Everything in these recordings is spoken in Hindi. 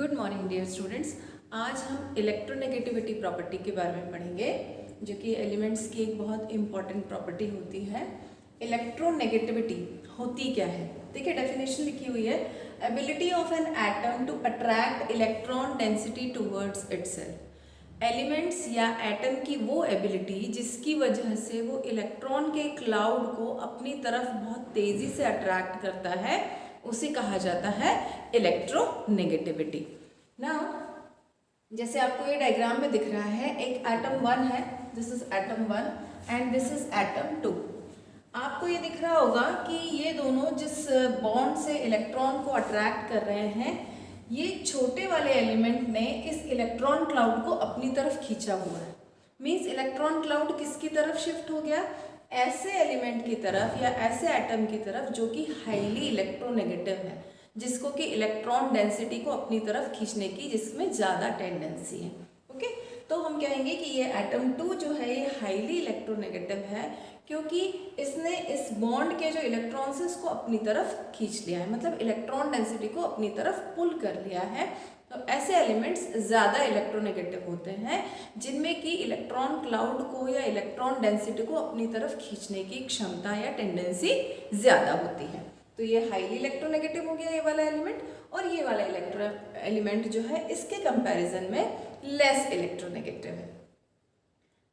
Good morning dear students. आज हम इलेक्ट्रोनेगेटिविटी प्रॉपर्टी के बारे में पढ़ेंगे, जो कि एलिमेंट्स की एक बहुत इंपॉर्टेंट प्रॉपर्टी होती है। इलेक्ट्रोनेगेटिविटी होती क्या है? देखिए, डेफिनेशन लिखी हुई है, ability of an atom to attract electron density towards itself. Elements या एटम की वो एबिलिटी जिसकी वजह से वो इलेक्ट्रॉन के क्लाउड को अपनी तरफ बहुत तेज़ी से अट्रैक्ट करता है, उसे कहा जाता है इलेक्ट्रोनेगेटिविटी। नाउ जैसे आपको ये डायग्राम में दिख रहा है, एक एटम 1 है, this is atom 1 and this is atom 2। आपको ये दिख रहा होगा कि ये दोनों जिस बॉन्ड से इलेक्ट्रॉन को अट्रैक्ट कर रहे हैं, ये छोटे वाले एलिमेंट ने इस इलेक्ट्रॉन क्लाउड को अपनी तरफ खींचा हुआ है। मीन्स इलेक्ट्रॉन क्लाउड किसकी तरफ शिफ्ट हो गया? ऐसे एलिमेंट की तरफ या ऐसे एटम की तरफ जो कि हाईली इलेक्ट्रोनेगेटिव है, जिसको कि इलेक्ट्रॉन डेंसिटी को अपनी तरफ खींचने की जिसमें ज़्यादा टेंडेंसी है। ओके, तो हम कहेंगे कि ये एटम 2 जो है ये हाईली इलेक्ट्रोनेगेटिव है, क्योंकि इसने इस बॉन्ड के जो इलेक्ट्रॉन्स है उसको अपनी तरफ खींच लिया है, मतलब इलेक्ट्रॉन डेंसिटी को अपनी तरफ पुल कर लिया है। तो ऐसे एलिमेंट्स ज़्यादा इलेक्ट्रोनेगेटिव होते हैं जिनमें कि इलेक्ट्रॉन क्लाउड को या इलेक्ट्रॉन डेंसिटी को अपनी तरफ खींचने की क्षमता या टेंडेंसी ज़्यादा होती है। तो ये हाईली इलेक्ट्रोनेगेटिव हो गया ये वाला एलिमेंट, और ये वाला एलिमेंट जो है इसके कंपैरिजन में लेस इलेक्ट्रोनेगेटिव है।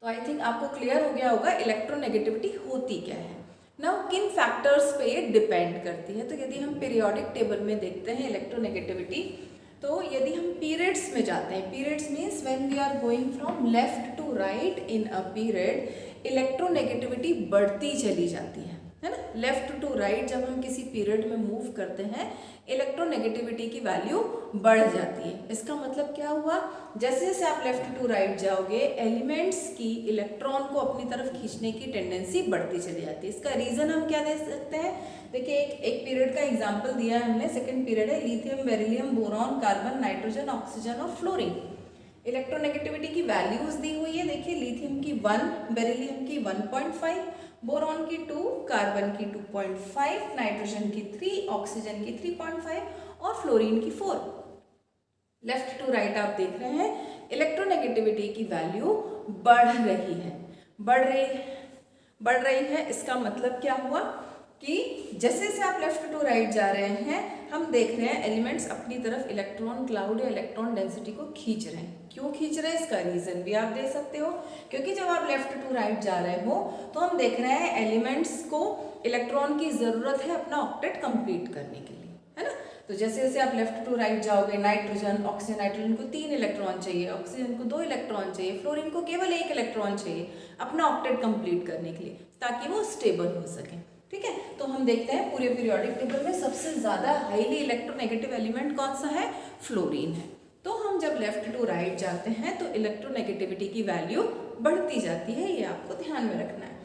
तो आई थिंक आपको क्लियर हो गया होगा इलेक्ट्रोनेगेटिविटी होती क्या है। नाउ किन फैक्टर्स पे ये डिपेंड करती है? तो यदि हम पीरियोडिक टेबल में देखते हैं इलेक्ट्रोनेगेटिविटी, तो यदि हम पीरियड्स में जाते हैं, periods means when we are going from left to right in a period, electronegativity बढ़ती चली जाती है ना। लेफ्ट टू राइट जब हम किसी पीरियड में मूव करते हैं, इलेक्ट्रोनेगेटिविटी की वैल्यू बढ़ जाती है। इसका मतलब क्या हुआ? जैसे जैसे आप लेफ्ट टू राइट जाओगे, एलिमेंट्स की इलेक्ट्रॉन को अपनी तरफ खींचने की टेंडेंसी बढ़ती चली जाती है। इसका रीजन हम क्या दे सकते हैं? देखिए, एक पीरियड का एग्जाम्पल दिया है हमने, सेकेंड पीरियड है, lithium, beryllium, boron, carbon, nitrogen, oxygen और फ्लोरीन। इलेक्ट्रोनेगेटिविटी की वैल्यूज दी हुई है। देखिए, लिथियम की 1, बेरिलियम की 1.5, बोरॉन की 2, कार्बन की 2.5, नाइट्रोजन की 3, ऑक्सीजन की 3.5 और फ्लोरीन की 4। लेफ्ट टू राइट आप देख रहे हैं इलेक्ट्रोनेगेटिविटी की वैल्यू बढ़ रही है। इसका मतलब क्या हुआ कि जैसे जैसे आप लेफ्ट टू राइट जा रहे हैं, हम देख रहे हैं एलिमेंट्स अपनी तरफ इलेक्ट्रॉन क्लाउड या इलेक्ट्रॉन डेंसिटी को खींच रहे हैं। क्यों खींच रहे हैं इसका रीजन भी आप दे सकते हो, क्योंकि जब आप लेफ्ट टू राइट जा रहे हो तो हम देख रहे हैं एलिमेंट्स को इलेक्ट्रॉन की जरूरत है अपना ऑक्टेट कंप्लीट करने के लिए, है ना। तो जैसे जैसे आप लेफ्ट टू राइट जाओगे, नाइट्रोजन, ऑक्सीजन, नाइट्रोजन को 3 इलेक्ट्रॉन चाहिए, ऑक्सीजन को 2 इलेक्ट्रॉन चाहिए, फ्लोरीन को केवल 1 इलेक्ट्रॉन चाहिए अपना ऑक्टेट कंप्लीट करने के लिए, ताकि वो स्टेबल हो सके। ठीक है, तो हम देखते हैं पूरे पीरियोडिक टेबल में सबसे ज्यादा हाईली इलेक्ट्रोनेगेटिव एलिमेंट कौन सा है? फ्लोरीन है। तो हम जब लेफ्ट टू राइट जाते हैं तो इलेक्ट्रोनेगेटिविटी की वैल्यू बढ़ती जाती है, ये आपको ध्यान में रखना है।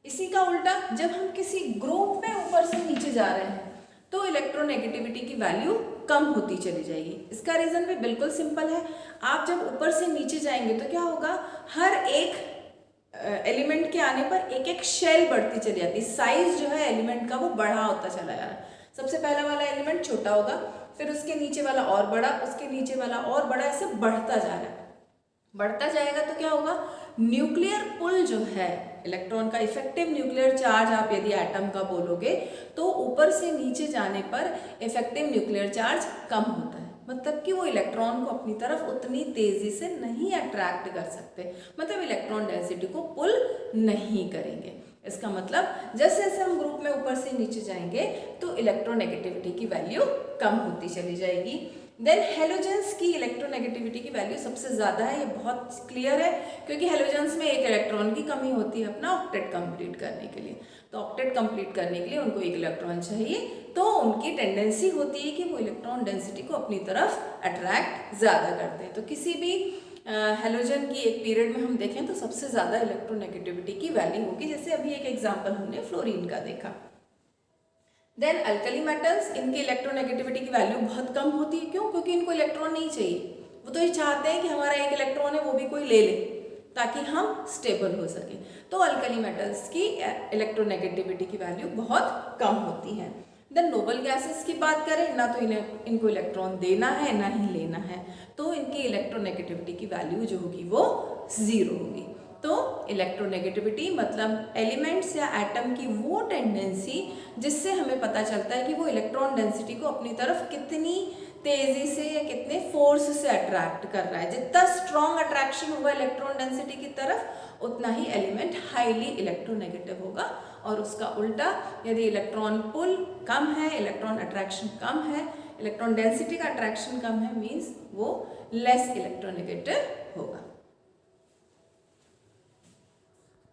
इसी का उल्टा जब हम किसी ग्रुप में ऊपर से नीचे जा रहे हैं तो इलेक्ट्रोनेगेटिविटी की वैल्यू कम होती चली जाएगी। इसका रीजन भी बिल्कुल सिंपल है। आप जब ऊपर से नीचे जाएंगे तो क्या होगा? हर एक एलिमेंट के आने पर एक एक शेल बढ़ती चली जाती है। साइज जो है एलिमेंट का वो बड़ा होता चला जा रहा है। सबसे पहला वाला एलिमेंट छोटा होगा, फिर उसके नीचे वाला और बड़ा, उसके नीचे वाला और बड़ा, ऐसे बढ़ता जा रहा है। बढ़ता जाएगा तो क्या होगा? न्यूक्लियर पुल जो है इलेक्ट्रॉन का, इफेक्टिव न्यूक्लियर चार्ज आप यदि एटम का बोलोगे तो ऊपर से नीचे जाने पर इफेक्टिव न्यूक्लियर चार्ज कम होता है, मतलब कि वो इलेक्ट्रॉन को अपनी तरफ उतनी तेजी से नहीं अट्रैक्ट कर सकते, मतलब इलेक्ट्रॉन डेंसिटी को पुल नहीं करेंगे। इसका मतलब जैसे जैसे हम ग्रुप में ऊपर से नीचे जाएंगे तो इलेक्ट्रोनेगेटिविटी की वैल्यू कम होती चली जाएगी। देन हेलोजेंस की इलेक्ट्रोनेगेटिविटी की वैल्यू सबसे ज़्यादा है। ये बहुत क्लियर है, क्योंकि हेलोजेंस में एक इलेक्ट्रॉन की कमी होती है अपना ऑक्टेट कंप्लीट करने के लिए। तो ऑक्टेट कंप्लीट करने के लिए उनको एक इलेक्ट्रॉन चाहिए, तो उनकी टेंडेंसी होती है कि वो इलेक्ट्रॉन डेंसिटी को अपनी तरफ अट्रैक्ट ज़्यादा करते हैं। तो किसी भी हेलोजन की एक पीरियड में हम देखें तो सबसे ज़्यादा इलेक्ट्रोनेगेटिविटी की वैल्यू होगी, जैसे अभी एक एग्जाम्पल हमने फ्लोरीन का देखा। देन अल्कली मेटल्स, इनकी इलेक्ट्रोनेगेटिविटी की वैल्यू बहुत कम होती है। क्यों? क्योंकि इनको इलेक्ट्रॉन नहीं चाहिए। वो तो ये चाहते हैं कि हमारा एक इलेक्ट्रॉन है वो भी कोई ले ले ताकि हम स्टेबल हो सके। तो अल्कली मेटल्स की इलेक्ट्रोनेगेटिविटी की वैल्यू बहुत कम होती है। देन नोबल गैसेस की बात करें, ना तो इनको इलेक्ट्रॉन देना है ना ही लेना है, तो इनकी इलेक्ट्रोनेगेटिविटी की वैल्यू जो होगी वो 0 होगी। तो इलेक्ट्रोनेगेटिविटी मतलब एलिमेंट्स या एटम की वो टेंडेंसी जिससे हमें पता चलता है कि वो इलेक्ट्रॉन डेंसिटी को अपनी तरफ कितनी तेजी से या कितने फोर्स से अट्रैक्ट कर रहा है। जितना स्ट्रॉन्ग अट्रैक्शन होगा इलेक्ट्रॉन डेंसिटी की तरफ, उतना ही एलिमेंट हाईली इलेक्ट्रोनेगेटिव होगा। और उसका उल्टा, यदि इलेक्ट्रॉन पुल कम है, इलेक्ट्रॉन अट्रैक्शन कम है, इलेक्ट्रॉन डेंसिटी का अट्रैक्शन कम है, मीन्स वो लेस इलेक्ट्रोनेगेटिव होगा।